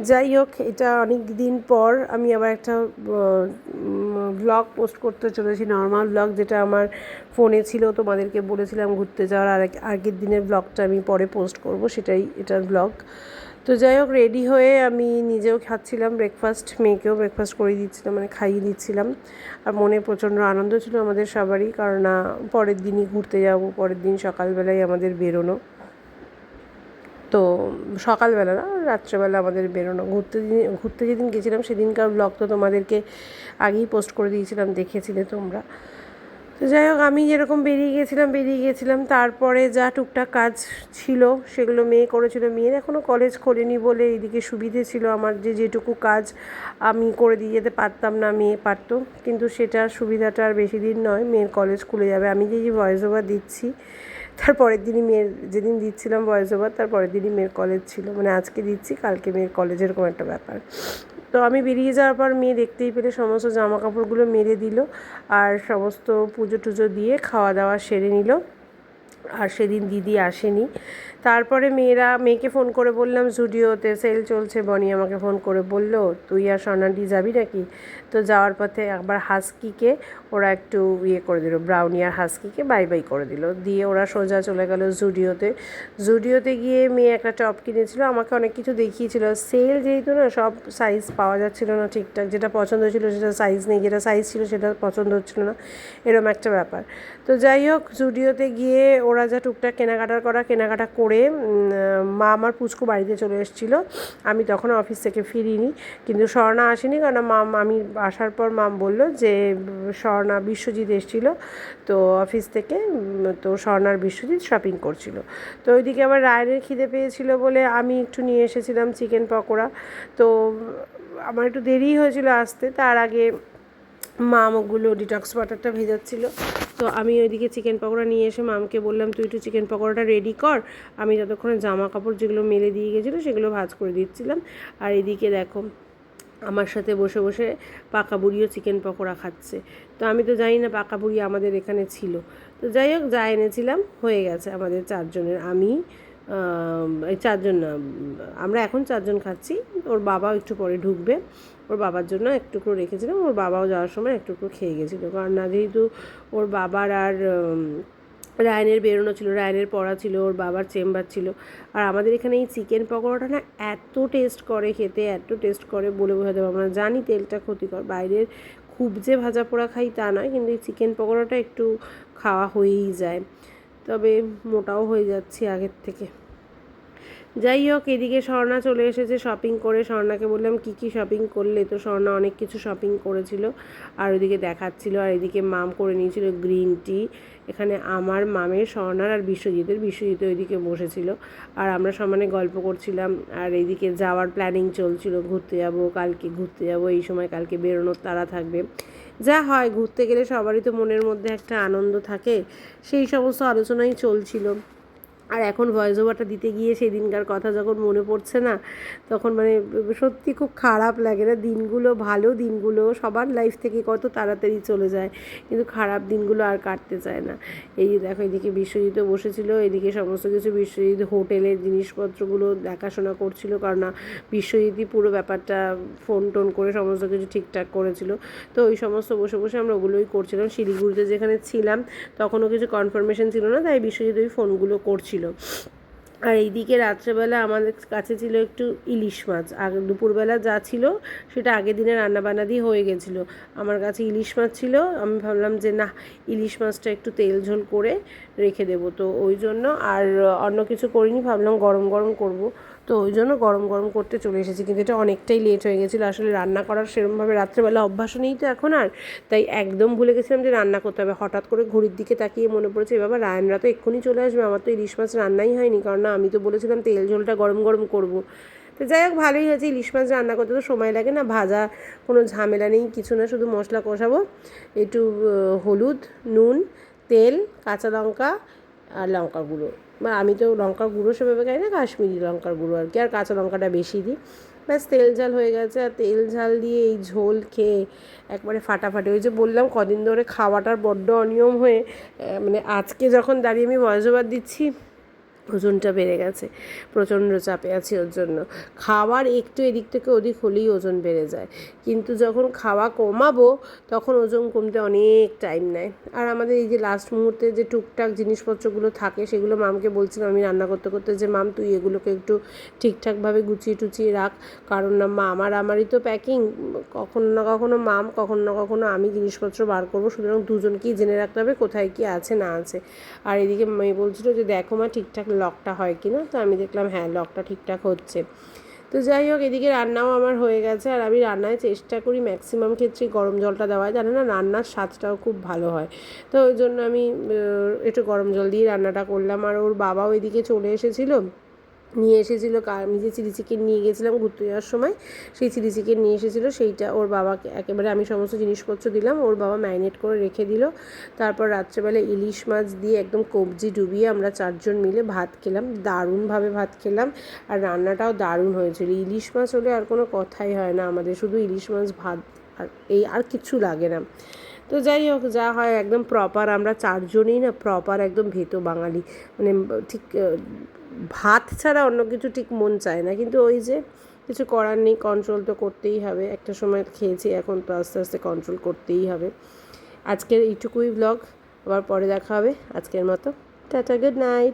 যাই হোক, এটা অনেক দিন পর আমি আবার একটা ব্লগ পোস্ট করতে চলেছি, নর্মাল ব্লগ, যেটা আমার ফোনে ছিল। তোমাদেরকে বলেছিলাম ঘুরতে যাওয়ার আগের দিনের ব্লগটা আমি পরে পোস্ট করব, সেটাই এটার ব্লগ। তো যাই হোক, রেডি হয়ে আমি নিজেও খাচ্ছিলাম ব্রেকফাস্ট, মেয়েকেও ব্রেকফাস্ট করে দিচ্ছিলাম, মানে খাইয়ে দিচ্ছিলাম। আর মনে প্রচণ্ড আনন্দ ছিল আমাদের সবারই, কারণ পরের দিনই ঘুরতে যাব, পরের দিন সকালবেলায় আমাদের বেরোনো। তো সকালবেলা না, রাত্রেবেলা আমাদের বেরোনো। ঘুরতে যেদিন গেছিলাম সেদিনকার ব্লগ তো তোমাদেরকে আগেই পোস্ট করে দিয়েছিলাম, দেখেছিলে তোমরা। তো যাই হোক, আমি যেরকম বেরিয়ে গেছিলাম, তারপরে যা টুকটাক কাজ ছিল সেগুলো মেয়ে করেছিল। মেয়ের এখনও কলেজ খোলেনি বলে এইদিকে সুবিধে ছিল আমার, যে যেটুকু কাজ আমি করে দিয়ে যেতে পারতাম না, মেয়ে পারতো। কিন্তু সেটার সুবিধাটা আর বেশি দিন নয়, মেয়ের কলেজ খুলে যাবে। আমি যে ভয়েস ওভার দিচ্ছি, তারপরের দিনই মেয়ের, যেদিন দিচ্ছিলাম ভয়েস ওভার তার পরের দিনই মেয়ের কলেজ ছিল, মানে আজকে দিচ্ছি কালকে মেয়ের কলেজ, এরকম একটা ব্যাপার। তো আমি বেরিয়ে যাওয়ার পর মেয়ে দেখতেই পেলে সমস্ত জামা কাপড়গুলো মেলে দিল, আর সমস্ত পুজো টুজো দিয়ে খাওয়া দাওয়া সেরে নিল। আর সেদিন দিদি আসেনি। তারপরে মেয়েকে ফোন করে বললাম জুডিওতে সেল চলছে। বনি আমাকে ফোন করে বলল, তুই আর স্বর্ণাদি যাবি নাকি? তো যাওয়ার পথে একবার হাস্কিকে ওরা একটু করে দিল, ব্রাউনি আর হাস্কিকে বাই বাই করে দিল, দিয়ে ওরা সোজা চলে গেল জুডিওতে গিয়ে মেয়ে একটা টপ কিনেছিল, আমাকে অনেক কিছু দেখিয়েছিল। সেল যেহেতু না, সব সাইজ পাওয়া যাচ্ছিল না ঠিকঠাক, যেটা পছন্দ ছিল সেটা সাইজ নেই, যেটা সাইজ ছিল সেটা পছন্দ হচ্ছিল না, এরকম একটা ব্যাপার। তো যাই হোক, জুডিওতে গিয়ে ওরা যা টুকটাক কেনাকাটা করে মা আমার পুচকু বাড়িতে চলে এসেছিলো। আমি তখন অফিস থেকে ফিরিনি, কিন্তু স্বর্ণা আসেনি, কারণ আমি আসার পর মাম বলল যে স্বর্ণা, বিশ্বজিৎ এসেছিলো তো অফিস থেকে, তো স্বর্ণার বিশ্বজিৎ শপিং করছিল। তো ওইদিকে আবার রায়নের খিদে পেয়েছিল বলে আমি একটু নিয়ে এসেছিলাম চিকেন পকোড়া। তো আমার একটু দেরিই হয়েছিল আসতে, তার আগে মাম ওগুলো ডিটক্স ওয়াটারটা ভেজাচ্ছিল। তো আমি ওইদিকে চিকেন পকোড়া নিয়ে এসে মামকে বললাম, তুই একটু চিকেন পকোড়াটা রেডি কর, আমি ততক্ষণে জামা কাপড় যেগুলো মেলে দিয়ে গেছিলো সেগুলো ভাঁজ করে দিচ্ছিলাম। আর এদিকে দেখো, আমার সাথে বসে বসে পাকা বুড়িও চিকেন পকোড়া খাচ্ছে। তো আমি তো জানি না পাকা বুড়ি আমাদের এখানে ছিল। তো যাই হোক, যা এনেছিলাম হয়ে গেছে আমাদের চারজনের। আমি এই চারজন না, আমরা এখন চারজন খাচ্ছি, ওর বাবাও একটু পরে ঢুকবে, ওর বাবার জন্য একটু করে রেখেছিলাম, ওর বাবাও যাওয়ার সময় একটু করে খেয়ে গেছিলো। কারণ না, যেহেতু ওর বাবার আর রায়নের বেরোনো ছিল, রায়নের পড়া ছিল, ওর বাবার চেম্বার ছিল। আর আমাদের এখানে এই চিকেন পকোড়াটা না এত টেস্ট করে খেতে, এত টেস্ট করে বলে বোঝাতে পারবো না। জানি তেলটা ক্ষতিকর, বাইরের খুব যে ভাজা পোড়া খাই তা নয়, কিন্তু এই চিকেন পকোড়াটা একটু খাওয়া হয়েই যায়। তবে মোটাও হয়ে যাচ্ছি আগের থেকে। যাই হোক, এদিকে স্বর্ণা চলে এসেছে শপিং করে। স্বর্ণাকে বললাম কী কী শপিং করলে, তো স্বর্ণা অনেক কিছু শপিং করেছিল আর ওইদিকে দেখাচ্ছিল। আর এদিকে মাম করে নিয়েছিল গ্রিন টি। এখানে আমার, মামের, স্বর্ণার আর বিশ্বজিৎ ওইদিকে বসেছিল, আর আমরা সমানে গল্প করছিলাম। আর এইদিকে যাওয়ার প্ল্যানিং চলছিল, কালকে ঘুরতে যাব, এই সময় কালকে বেরোনোর তাড়া থাকবে। যা হয়, ঘুরতে গেলে সবারই তো মনের মধ্যে একটা আনন্দ থাকে, সেই সমস্ত আলোচনাই চলছিল। আর এখন ভয়েস ওভারটা দিতে গিয়ে সেদিনকার কথা যখন মনে পড়ছে না, তখন মানে সত্যি খুব খারাপ লাগে না। দিনগুলো, ভালো দিনগুলো সবার লাইফ থেকে কত তাড়াতাড়ি চলে যায়, কিন্তু খারাপ দিনগুলো আর কাটতে চায় না। এই দেখো, এদিকে বিশ্বজিৎও বসেছিল, এদিকে সমস্ত কিছু বিশ্বজিৎ হোটেলের জিনিসপত্রগুলো দেখাশোনা করছিল, কারণ না বিশ্বজিৎই পুরো ব্যাপারটা ফোন টোন করে সমস্ত কিছু ঠিকঠাক করেছিল। তো ওই সমস্ত বসে বসে আমরা ওগুলোই করছিলাম। শিলিগুড়িতে যেখানে ছিলাম তখনও কিছু কনফার্মেশন ছিল না, তাই বিশ্বজিৎ ওই ফোনগুলো করছিল। আর এইদিকে রাত্রেবেলা আমাদের কাছে ছিল একটু ইলিশ মাছ। আগে দুপুরবেলা যা ছিল সেটা আগের দিনে রান্নাবান্না দিয়ে হয়ে গেছিলো। আমার কাছে ইলিশ মাছ ছিল, আমি ভাবলাম যে না, ইলিশ মাছটা একটু তেল ঝোল করে রেখে দেবো, তো ওই জন্য আর অন্য কিছু করিনি, ভাবলাম গরম গরম করব, তো ওই জন্য গরম গরম করতে চলে এসেছি। কিন্তু এটা অনেকটাই লেট হয়ে গেছিলো, আসলে রান্না করার সেরকমভাবে রাত্রেবেলা অভ্যাস নেই তো এখন আর, তাই একদম ভুলে গেছিলাম যে রান্না করতে হবে। হঠাৎ করে ঘড়ির দিকে তাকিয়ে মনে পড়েছে, বাবা রায়নরা তো এক্ষুনি চলে আসবে, আমার তো ইলিশ মাছ রান্নাই হয়নি, কারণ না আমি তো বলেছিলাম তেল ঝোলটা গরম গরম করব। তো যাই হোক, ভালোই হয়েছে, ইলিশ মাছ রান্না করতে তো সময় লাগে না, ভাজা কোনো ঝামেলা নেই, কিছু না, শুধু মশলা কষাবো, একটু হলুদ, নুন, তেল, কাঁচা লঙ্কা আর লঙ্কার গুঁড়ো, বা আমি তো লঙ্কার গুঁড়ো সেভাবে খাই না, কাশ্মীরি লঙ্কার গুঁড়ো আর কি, আর কাঁচা লঙ্কাটা বেশি দিই, ব্যাস তেল ঝাল হয়ে গেছে। আর তেল ঝাল দিয়ে এই ঝোল খেয়ে একবারে ফাটাফাটি। ওই যে বললাম কদিন ধরে খাওয়াটার বড্ড অনিয়ম হয়ে, মানে আজকে যখন দাঁড়িয়ে আমি ভয়েস ওভার দিচ্ছি ওজনটা বেড়ে গেছে, প্রচণ্ড চাপে আছি ওর জন্য। খাবার একটু এদিক থেকে ওদিক হলেই ওজন বেড়ে যায়, কিন্তু যখন খাওয়া কমাবো তখন ওজন কমতে অনেক টাইম নেয়। আর আমাদের এই যে লাস্ট মুহূর্তে যে টুকটাক জিনিসপত্রগুলো থাকে সেগুলো মামকে বলছিলাম আমি রান্না করতে করতে যে মাম তুই এগুলোকে একটু ঠিকঠাকভাবে গুছিয়ে টুচিয়ে রাখ, কারণ না মা আমারই তো প্যাকিং, কখনো না কখনো মাম কখনো না কখনো আমি জিনিসপত্র বার করবো, সুতরাং দুজনকেই জেনে রাখতে হবে কোথায় কী আছে না আছে। আর এদিকে মেয়ে বলছিলো যে দেখো মা ঠিকঠাক লকটা হয় কি না, তো আমি দেখলাম হ্যাঁ লকটা ঠিকঠাক হচ্ছে। তো যাই হোক, এদিকে রান্নাও আমার হয়ে গেছে। আর আমি রান্নায় চেষ্টা করি ম্যাক্সিমাম ক্ষেত্রে গরম জলটা দেওয়া, জানে না রান্নার স্বাদটাও খুব ভালো হয়। তো ওই জন্য আমি একটু গরম জল দিয়ে রান্নাটা করলাম। আর ওর বাবাও এদিকে চলে এসেছিলো, নিয়ে এসেছিলো আমি যে চিলি চিকেন নিয়ে গেছিলাম ঘুরতে যাওয়ার সময়, সেই চিলি চিকেন নিয়ে এসেছিলো, সেইটা ওর বাবাকে একেবারে আমি সমস্ত জিনিসপত্র দিলাম, ওর বাবা ম্যারিনেট করে রেখে দিল। তারপর রাত্রেবেলা ইলিশ মাছ দিয়ে একদম কবজি ডুবিয়ে আমরা 4 জন মিলে ভাত খেলাম, দারুণভাবে ভাত খেলাম। আর রান্নাটাও দারুণ হয়েছিল, ইলিশ মাছ হলে আর কোনো কথাই হয় না আমাদের, শুধু ইলিশ মাছ ভাত, আর কিছু লাগে না। তো যাই হোক, যা হয় একদম প্রপার, আমরা 4 জনই না প্রপার একদম ভেতো বাঙালি, মানে ঠিক ভাত ছাড়া অন্য কিছু ঠিক মন চায় না, কিন্তু ওই যে কিছু করার নেই, কন্ট্রোল তো করতেই হবে। একটা সময় খেয়েছি, এখন তো আস্তে আস্তে কন্ট্রোল করতেই হবে। আজকের এইটুকুই ব্লগ, আবার পরে দেখা হবে। আজকের মতো টাটা, গুড নাইট।